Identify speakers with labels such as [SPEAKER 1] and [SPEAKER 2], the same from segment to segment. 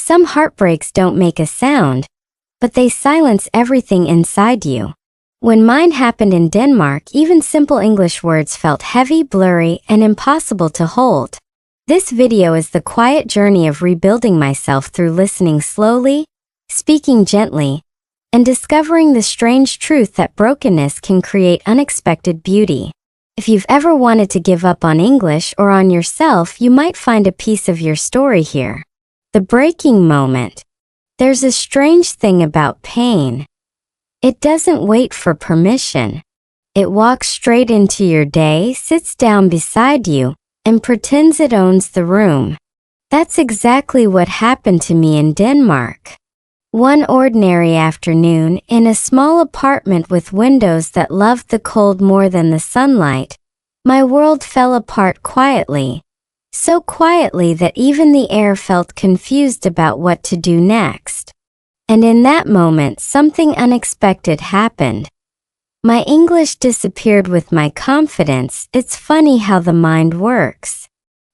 [SPEAKER 1] Some heartbreaks don't make a sound, but they silence everything inside you. When mine happened in Denmark, even simple English words felt heavy, blurry, and impossible to hold. This video is the quiet journey of rebuilding myself through listening slowly, speaking gently, and discovering the strange truth that brokenness can create unexpected beauty. If you've ever wanted to give up on English or on yourself, you might find a piece of your story here. The breaking moment. There's a strange thing about pain. It doesn't wait for permission. It walks straight into your day, sits down beside you, and pretends it owns the room. That's exactly what happened to me in Denmark. One ordinary afternoon, in a small apartment with windows that loved the cold more than the sunlight, my world fell apart quietly. So quietly that even the air felt confused about what to do next. And in that moment, something unexpected happened. My English disappeared with my confidence. It's funny how the mind works.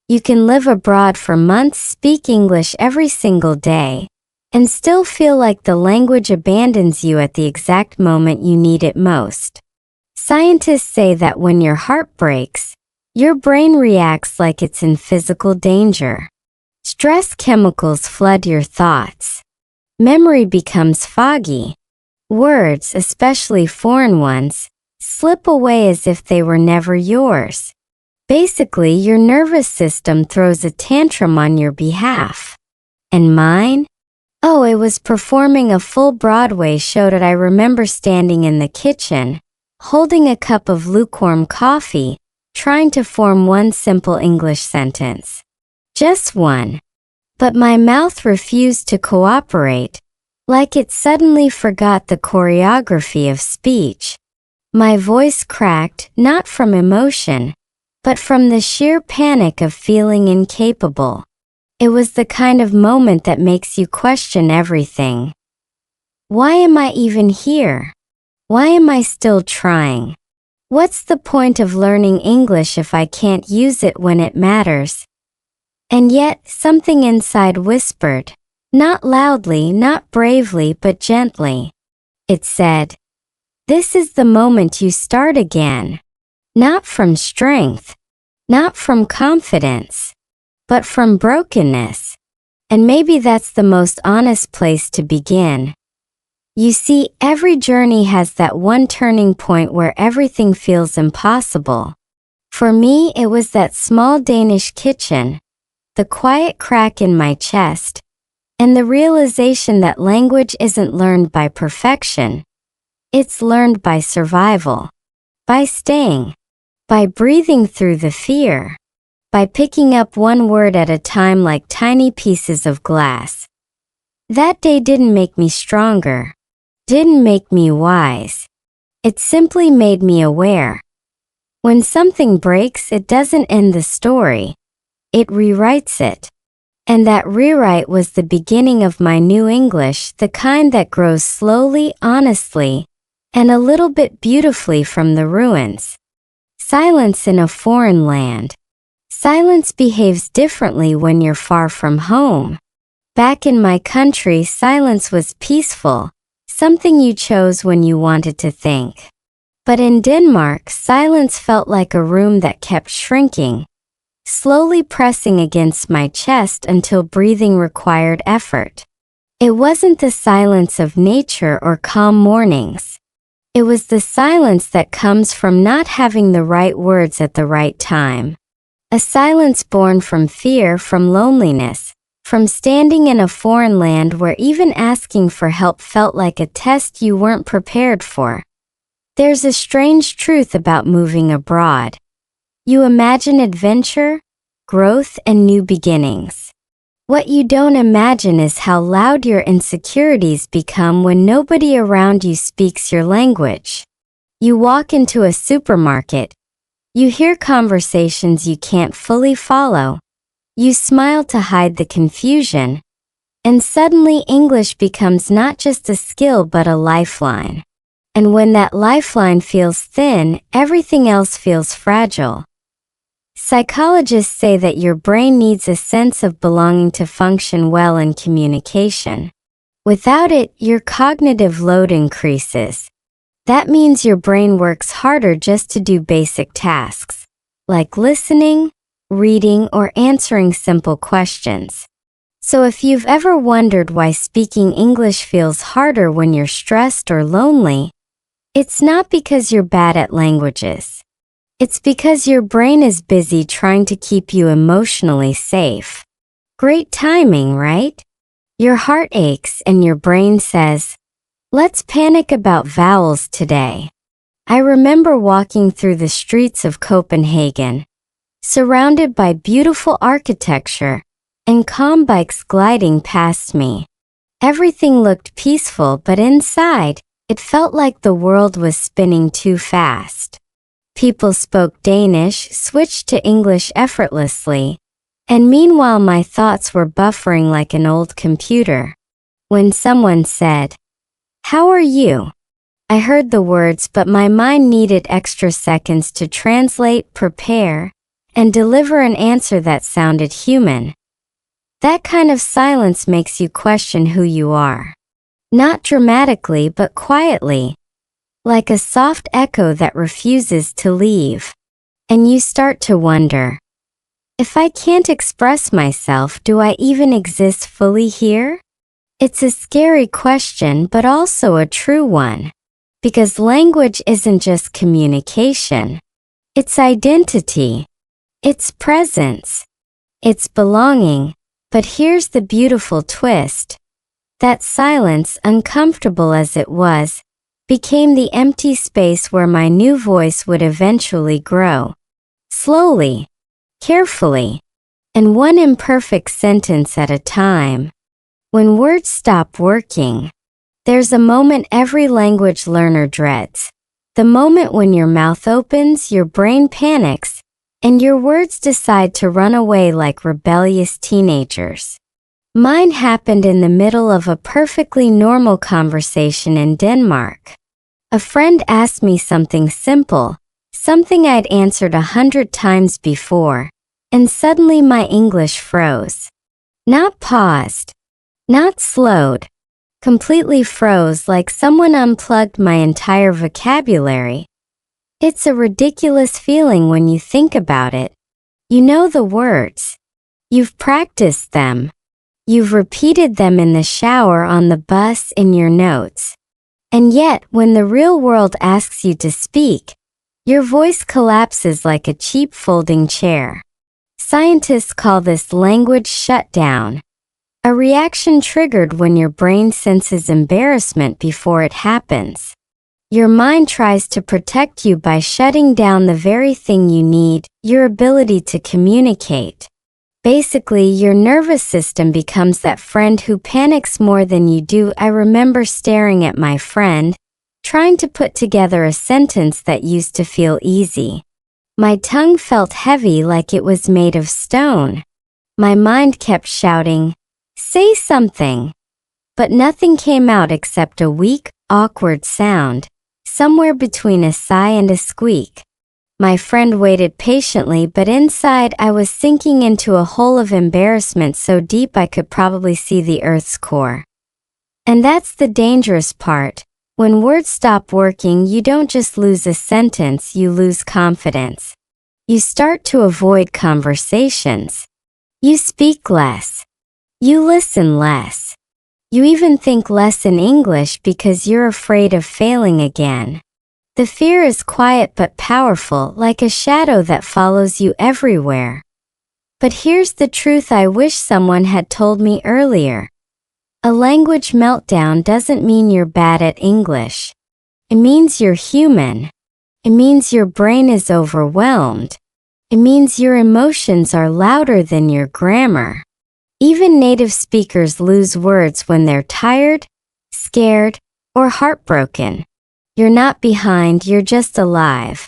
[SPEAKER 1] You can live abroad for months, speak English every single day, and still feel like the language abandons you at the exact moment you need it most. Scientists say that when your heart breaks, your brain reacts like it's in physical danger. Stress chemicals flood your thoughts. Memory becomes foggy. Words, especially foreign ones, slip away as if they were never yours. Basically, your nervous system throws a tantrum on your behalf. And mine? Oh, it was performing a full Broadway show that I remember standing in the kitchen, holding a cup of lukewarm coffee, trying to form one simple English sentence. Just one. But my mouth refused to cooperate, like it suddenly forgot the choreography of speech. My voice cracked, not from emotion, but from the sheer panic of feeling incapable. It was the kind of moment that makes you question everything. Why am I even here? Why am I still trying? What's the point of learning English if I can't use it when it matters? And yet, something inside whispered, not loudly, not bravely, but gently. It said, "This is the moment you start again. Not from strength, not from confidence, but from brokenness." And maybe that's the most honest place to begin. You see, every journey has that one turning point where everything feels impossible. For me, it was that small Danish kitchen, the quiet crack in my chest, and the realization that language isn't learned by perfection. It's learned by survival, by staying, by breathing through the fear, by picking up one word at a time like tiny pieces of glass. That day didn't make me stronger, didn't make me wise. It simply made me aware. When something breaks, it doesn't end the story. It rewrites it. And that rewrite was the beginning of my new English, the kind that grows slowly, honestly, and a little bit beautifully from the ruins. Silence in a foreign land. Silence behaves differently when you're far from home. Back in my country, silence was peaceful, something you chose when you wanted to think. But in Denmark, silence felt like a room that kept shrinking, slowly pressing against my chest until breathing required effort. It wasn't the silence of nature or calm mornings. It was the silence that comes from not having the right words at the right time. A silence born from fear, from loneliness, from standing in a foreign land where even asking for help felt like a test you weren't prepared for. There's a strange truth about moving abroad. You imagine adventure, growth, and new beginnings. What you don't imagine is how loud your insecurities become when nobody around you speaks your language. You walk into a supermarket. You hear conversations you can't fully follow. You smile to hide the confusion. And suddenly English becomes not just a skill but a lifeline. And when that lifeline feels thin, everything else feels fragile. Psychologists say that your brain needs a sense of belonging to function well in communication. Without it, your cognitive load increases. That means your brain works harder just to do basic tasks, like listening, reading, or answering simple questions. So if you've ever wondered why speaking English feels harder when you're stressed or lonely, it's not because you're bad at languages. It's because your brain is busy trying to keep you emotionally safe. Great timing, right? Your heart aches and your brain says, "Let's panic about vowels today." I remember walking through the streets of Copenhagen, surrounded by beautiful architecture and calm bikes gliding past me. Everything looked peaceful, but inside, it felt like the world was spinning too fast. People spoke Danish, switched to English effortlessly, and meanwhile my thoughts were buffering like an old computer. When someone said, "How are you?" I heard the words, but my mind needed extra seconds to translate, prepare, and deliver an answer that sounded human. That kind of silence makes you question who you are. Not dramatically, but quietly, like a soft echo that refuses to leave. And you start to wonder, if I can't express myself, do I even exist fully here? It's a scary question, but also a true one. Because language isn't just communication. It's identity. It's presence. It's belonging. But here's the beautiful twist. That silence, uncomfortable as it was, became the empty space where my new voice would eventually grow. Slowly, carefully, and one imperfect sentence at a time. When words stop working, there's a moment every language learner dreads. The moment when your mouth opens, your brain panics, and your words decide to run away like rebellious teenagers. Mine happened in the middle of a perfectly normal conversation in Denmark. A friend asked me something simple, something I'd answered 100 times before, and suddenly my English froze. Not paused, not slowed, completely froze, like someone unplugged my entire vocabulary. It's a ridiculous feeling when you think about it. You know the words. You've practiced them. You've repeated them in the shower, on the bus, in your notes. And yet, when the real world asks you to speak, your voice collapses like a cheap folding chair. Scientists call this language shutdown, a reaction triggered when your brain senses embarrassment before it happens. Your mind tries to protect you by shutting down the very thing you need, your ability to communicate. Basically, your nervous system becomes that friend who panics more than you do. I remember staring at my friend, trying to put together a sentence that used to feel easy. My tongue felt heavy, like it was made of stone. My mind kept shouting, "Say something!" But nothing came out except a weak, awkward sound, somewhere between a sigh and a squeak. My friend waited patiently, but inside I was sinking into a hole of embarrassment so deep I could probably see the earth's core. And that's the dangerous part. When words stop working, you don't just lose a sentence, you lose confidence. You start to avoid conversations. You speak less. You listen less. You even think less in English because you're afraid of failing again. The fear is quiet but powerful, like a shadow that follows you everywhere. But here's the truth I wish someone had told me earlier. A language meltdown doesn't mean you're bad at English. It means you're human. It means your brain is overwhelmed. It means your emotions are louder than your grammar. Even native speakers lose words when they're tired, scared, or heartbroken. You're not behind, you're just alive.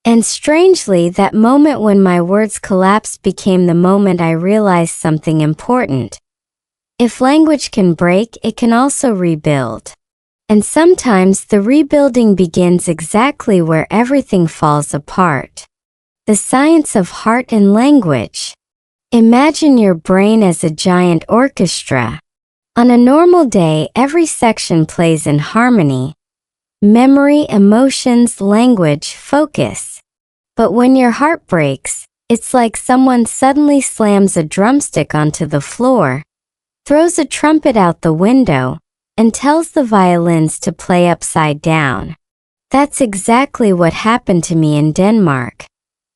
[SPEAKER 1] And strangely, that moment when my words collapsed became the moment I realized something important. If language can break, it can also rebuild. And sometimes the rebuilding begins exactly where everything falls apart. The science of heart and language. Imagine your brain as a giant orchestra. On a normal day, every section plays in harmony. Memory, emotions, language, focus. But when your heart breaks, it's like someone suddenly slams a drumstick onto the floor, throws a trumpet out the window, and tells the violins to play upside down. That's exactly what happened to me in Denmark.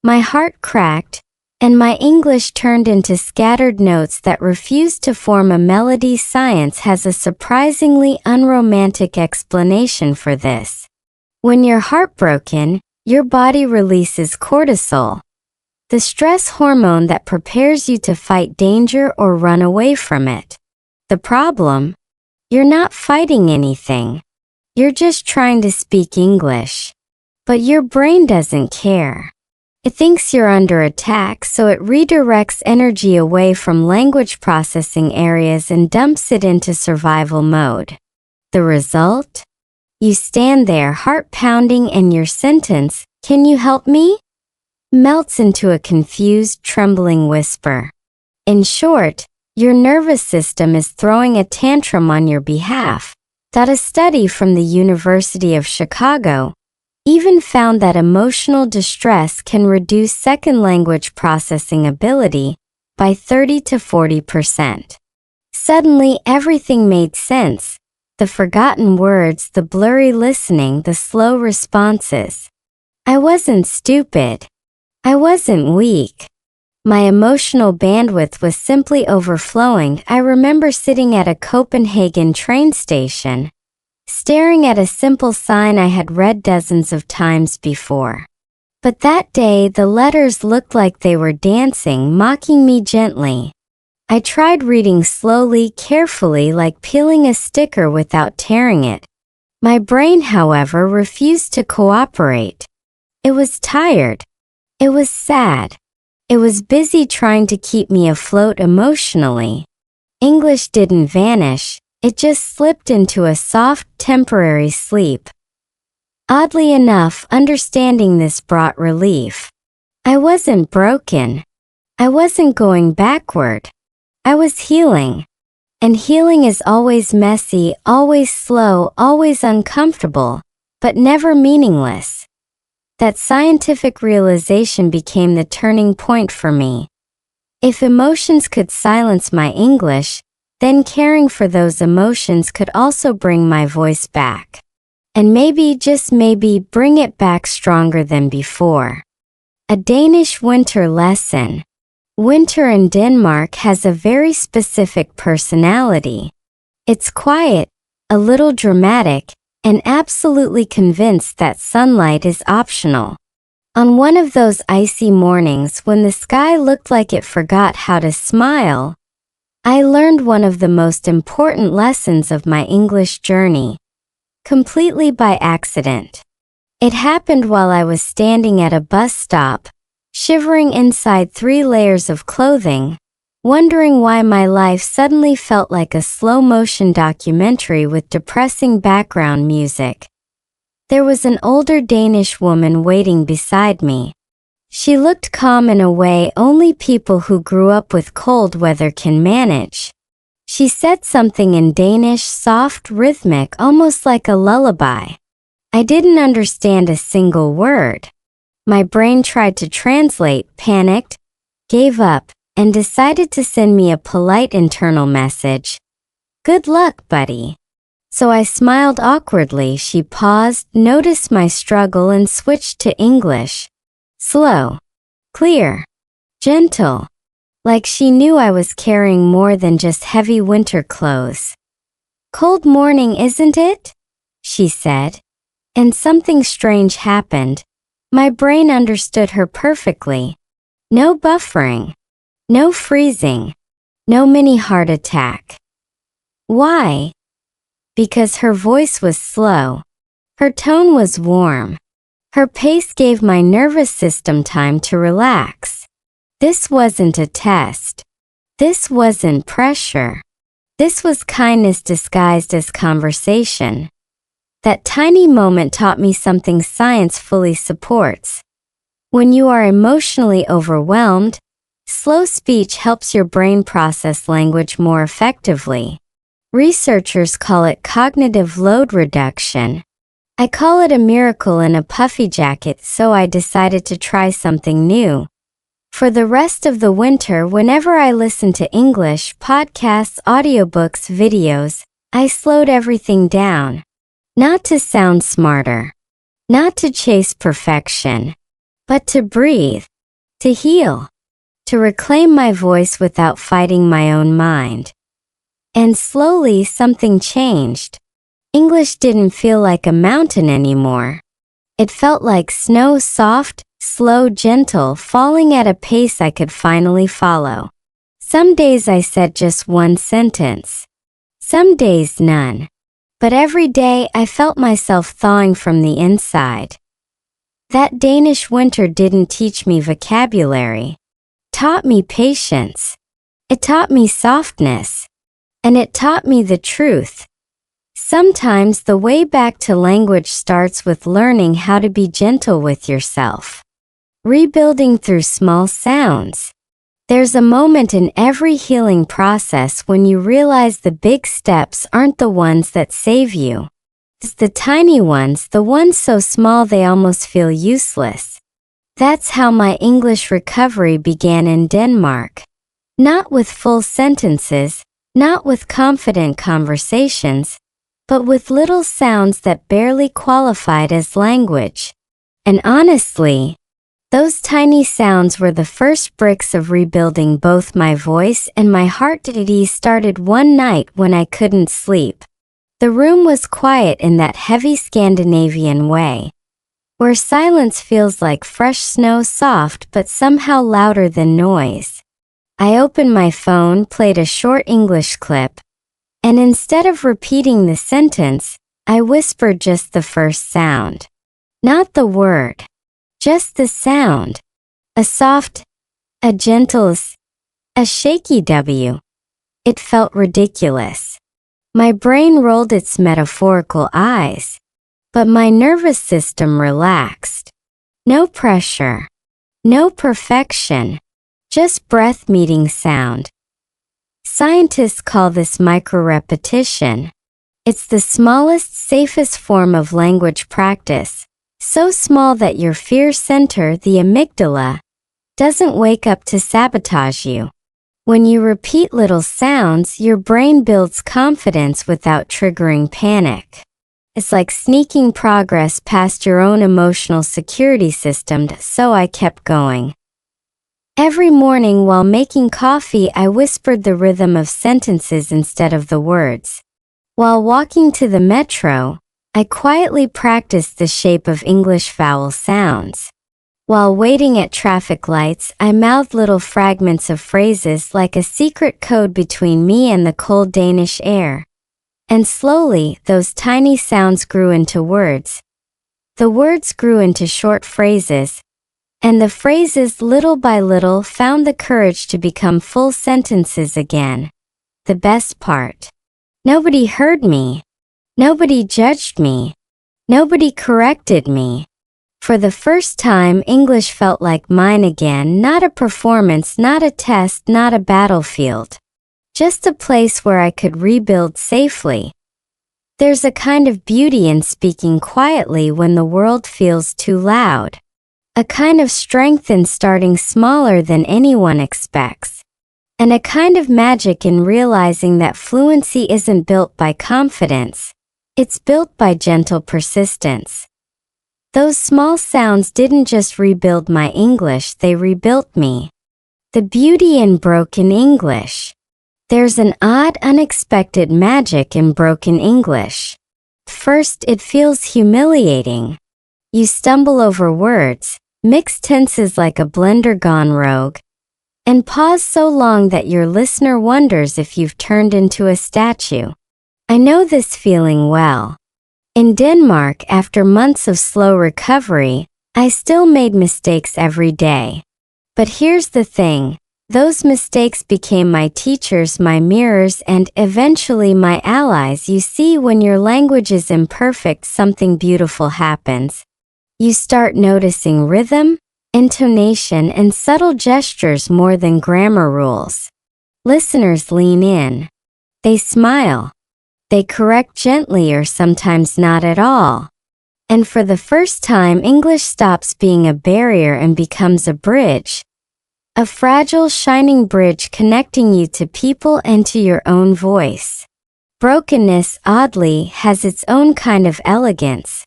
[SPEAKER 1] My heart cracked, and my English turned into scattered notes that refused to form a melody. Science has a surprisingly unromantic explanation for this. When you're heartbroken, your body releases cortisol, the stress hormone that prepares you to fight danger or run away from it. The problem? You're not fighting anything. You're just trying to speak English. But your brain doesn't care. It thinks you're under attack, so it redirects energy away from language processing areas and dumps it into survival mode. The result? You stand there, heart pounding, and your sentence, "Can you help me?" melts into a confused, trembling whisper. In short, your nervous system is throwing a tantrum on your behalf. A study from the University of Chicago even found that emotional distress can reduce second language processing ability by 30 to 40%. Suddenly, everything made sense. The forgotten words, the blurry listening, the slow responses. I wasn't stupid. I wasn't weak. My emotional bandwidth was simply overflowing. I remember sitting at a Copenhagen train station, staring at a simple sign I had read dozens of times before. But that day, the letters looked like they were dancing, mocking me gently. I tried reading slowly, carefully, like peeling a sticker without tearing it. My brain, however, refused to cooperate. It was tired. It was sad. It was busy trying to keep me afloat emotionally. English didn't vanish. It just slipped into a soft, temporary sleep. Oddly enough, understanding this brought relief. I wasn't broken. I wasn't going backward. I was healing. And healing is always messy, always slow, always uncomfortable, but never meaningless. That scientific realization became the turning point for me. If emotions could silence my English, then caring for those emotions could also bring my voice back. And maybe, just maybe, bring it back stronger than before. A Danish winter lesson. Winter in Denmark has a very specific personality. It's quiet, a little dramatic, and absolutely convinced that sunlight is optional. On one of those icy mornings when the sky looked like it forgot how to smile, I learned one of the most important lessons of my English journey, completely by accident. It happened while I was standing at a bus stop, shivering inside 3 layers of clothing, wondering why my life suddenly felt like a slow-motion documentary with depressing background music. There was an older Danish woman waiting beside me. She looked calm in a way only people who grew up with cold weather can manage. She said something in Danish, soft, rhythmic, almost like a lullaby. I didn't understand a single word. My brain tried to translate, panicked, gave up, and decided to send me a polite internal message. "Good luck, buddy." So I smiled awkwardly. She paused, noticed my struggle, and switched to English. Slow, clear, gentle, like she knew I was carrying more than just heavy winter clothes. "Cold morning, isn't it?" she said. And something strange happened. My brain understood her perfectly. No buffering, no freezing, no mini heart attack. Why? Because her voice was slow. Her tone was warm. Her pace gave my nervous system time to relax. This wasn't a test. This wasn't pressure. This was kindness disguised as conversation. That tiny moment taught me something science fully supports. When you are emotionally overwhelmed, slow speech helps your brain process language more effectively. Researchers call it cognitive load reduction. I call it a miracle in a puffy jacket, so I decided to try something new. For the rest of the winter, whenever I listen to English podcasts, audiobooks, videos, I slowed everything down. Not to sound smarter, not to chase perfection, but to breathe, to heal, to reclaim my voice without fighting my own mind. And slowly something changed. English didn't feel like a mountain anymore. It felt like snow, soft, slow, gentle, falling at a pace I could finally follow. Some days I said just one sentence. Some days none. But every day I felt myself thawing from the inside. That Danish winter didn't teach me vocabulary. It taught me patience. It taught me softness. And it taught me the truth. Sometimes the way back to language starts with learning how to be gentle with yourself. Rebuilding through small sounds. There's a moment in every healing process when you realize the big steps aren't the ones that save you. It's the tiny ones, the ones so small they almost feel useless. That's how my English recovery began in Denmark. Not with full sentences, not with confident conversations, but with little sounds that barely qualified as language. And honestly, those tiny sounds were the first bricks of rebuilding both my voice and my heart. It started one night when I couldn't sleep. The room was quiet in that heavy Scandinavian way, where silence feels like fresh snow, soft but somehow louder than noise. I opened my phone, played a short English clip, and instead of repeating the sentence, I whispered just the first sound. Not the word. Just the sound. A soft, a gentle S, a shaky W. It felt ridiculous. My brain rolled its metaphorical eyes, but my nervous system relaxed. No pressure. No perfection. Just breath meeting sound. Scientists call this micro-repetition. It's the smallest, safest form of language practice, so small that your fear center, the amygdala, doesn't wake up to sabotage you. When you repeat little sounds, your brain builds confidence without triggering panic. It's like sneaking progress past your own emotional security system, so I kept going. Every morning while making coffee, I whispered the rhythm of sentences instead of the words. While walking to the metro, I quietly practiced the shape of English vowel sounds. While waiting at traffic lights, I mouthed little fragments of phrases like a secret code between me and the cold Danish air. And slowly, those tiny sounds grew into words. The words grew into short phrases. And the phrases, little by little, found the courage to become full sentences again. The best part. Nobody heard me. Nobody judged me. Nobody corrected me. For the first time, English felt like mine again, not a performance, not a test, not a battlefield. Just a place where I could rebuild safely. There's a kind of beauty in speaking quietly when the world feels too loud. A kind of strength in starting smaller than anyone expects. And a kind of magic in realizing that fluency isn't built by confidence. It's built by gentle persistence. Those small sounds didn't just rebuild my English, they rebuilt me. The beauty in broken English. There's an odd, unexpected magic in broken English. First, it feels humiliating. You stumble over words, mix tenses like a blender gone rogue, and pause so long that your listener wonders if you've turned into a statue. I know this feeling well. In Denmark, after months of slow recovery, I still made mistakes every day. But here's the thing, those mistakes became my teachers, my mirrors, and eventually my allies. You see, when your language is imperfect, something beautiful happens. You start noticing rhythm, intonation, and subtle gestures more than grammar rules. Listeners lean in. They smile. They correct gently or sometimes not at all. And for the first time, English stops being a barrier and becomes a bridge. A fragile, shining bridge connecting you to people and to your own voice. Brokenness, oddly, has its own kind of elegance.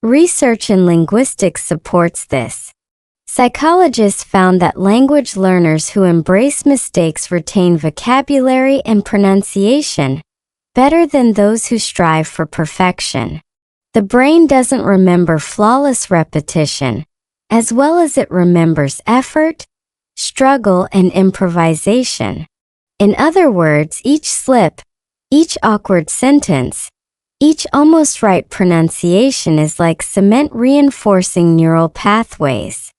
[SPEAKER 1] Research in linguistics supports this. Psychologists found that language learners who embrace mistakes retain vocabulary and pronunciation better than those who strive for perfection. The brain doesn't remember flawless repetition, as well as it remembers effort, struggle, and improvisation. In other words, each slip, each awkward sentence, each almost right pronunciation is like cement reinforcing neural pathways.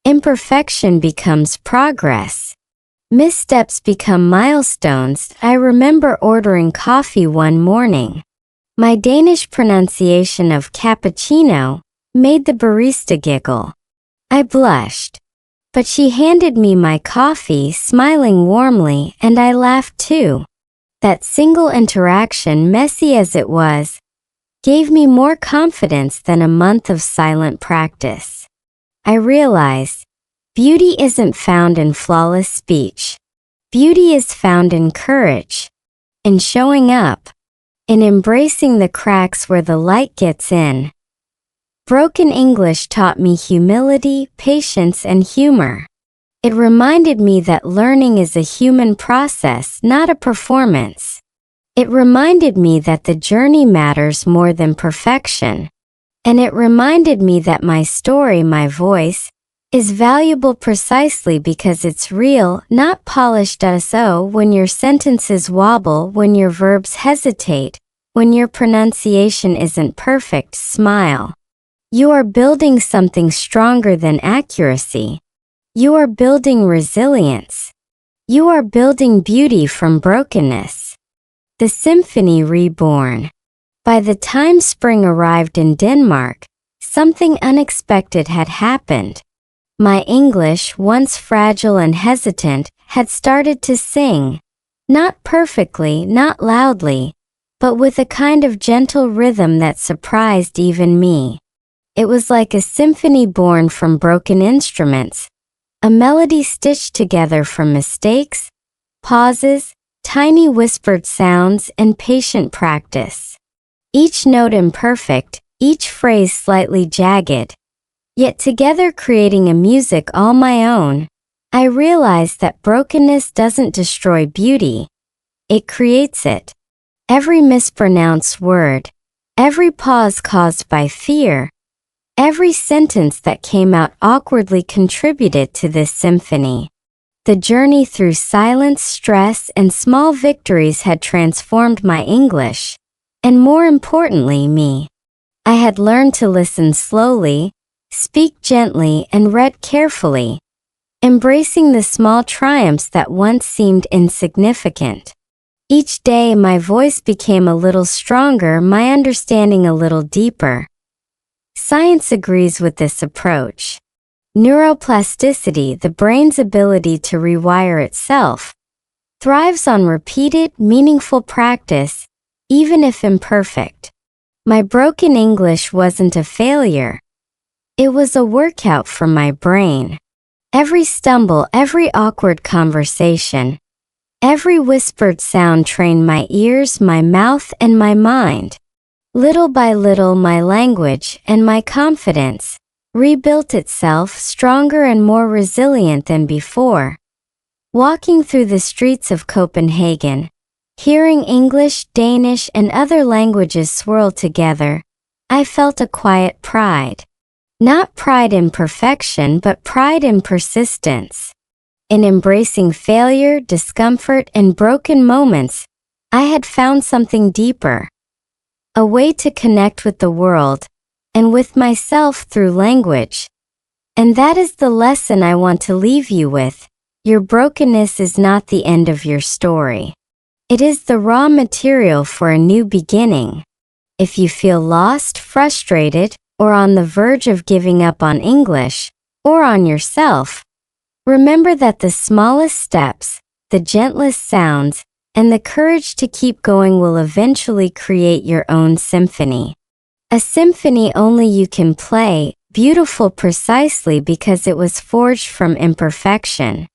[SPEAKER 1] Imperfection becomes progress. Missteps become milestones. I remember ordering coffee one morning. My Danish pronunciation of cappuccino made the barista giggle. I blushed. But she handed me my coffee, smiling warmly, and I laughed too. That single interaction, messy as it was, gave me more confidence than a month of silent practice. I realized beauty isn't found in flawless speech. Beauty is found in courage, in showing up, in embracing the cracks where the light gets in. Broken English taught me humility, patience, and humor. It reminded me that learning is a human process, not a performance. It reminded me that the journey matters more than perfection. And it reminded me that my story, my voice, is valuable precisely because it's real, not polished. So when your sentences wobble, when your verbs hesitate, when your pronunciation isn't perfect, smile. You are building something stronger than accuracy. You are building resilience. You are building beauty from brokenness. The Symphony Reborn. By the time spring arrived in Denmark, something unexpected had happened. My English, once fragile and hesitant, had started to sing. Not perfectly, not loudly, but with a kind of gentle rhythm that surprised even me. It was like a symphony born from broken instruments, a melody stitched together from mistakes, pauses, tiny whispered sounds, and patient practice. Each note imperfect, each phrase slightly jagged, yet together creating a music all my own. I realized that brokenness doesn't destroy beauty. It creates it. Every mispronounced word, every pause caused by fear, every sentence that came out awkwardly contributed to this symphony. The journey through silence, stress, and small victories had transformed my English, and more importantly, me. I had learned to listen slowly, speak gently, and read carefully, embracing the small triumphs that once seemed insignificant. Each day my voice became a little stronger, my understanding a little deeper. Science agrees with this approach. Neuroplasticity, the brain's ability to rewire itself, thrives on repeated, meaningful practice, even if imperfect. My broken English wasn't a failure. It was a workout for my brain. Every stumble, every awkward conversation, every whispered sound trained my ears, my mouth, and my mind. Little by little, my language and my confidence rebuilt itself, stronger and more resilient than before. Walking through the streets of Copenhagen, hearing English, Danish, and other languages swirl together, I felt a quiet pride. Not pride in perfection, but pride in persistence. In embracing failure, discomfort, and broken moments, I had found something deeper. A way to connect with the world, and with myself through language. And that is the lesson I want to leave you with. Your brokenness is not the end of your story. It is the raw material for a new beginning. If you feel lost, frustrated, or on the verge of giving up on English, or on yourself, remember that the smallest steps, the gentlest sounds, and the courage to keep going will eventually create your own symphony. A symphony only you can play, beautiful precisely because it was forged from imperfection.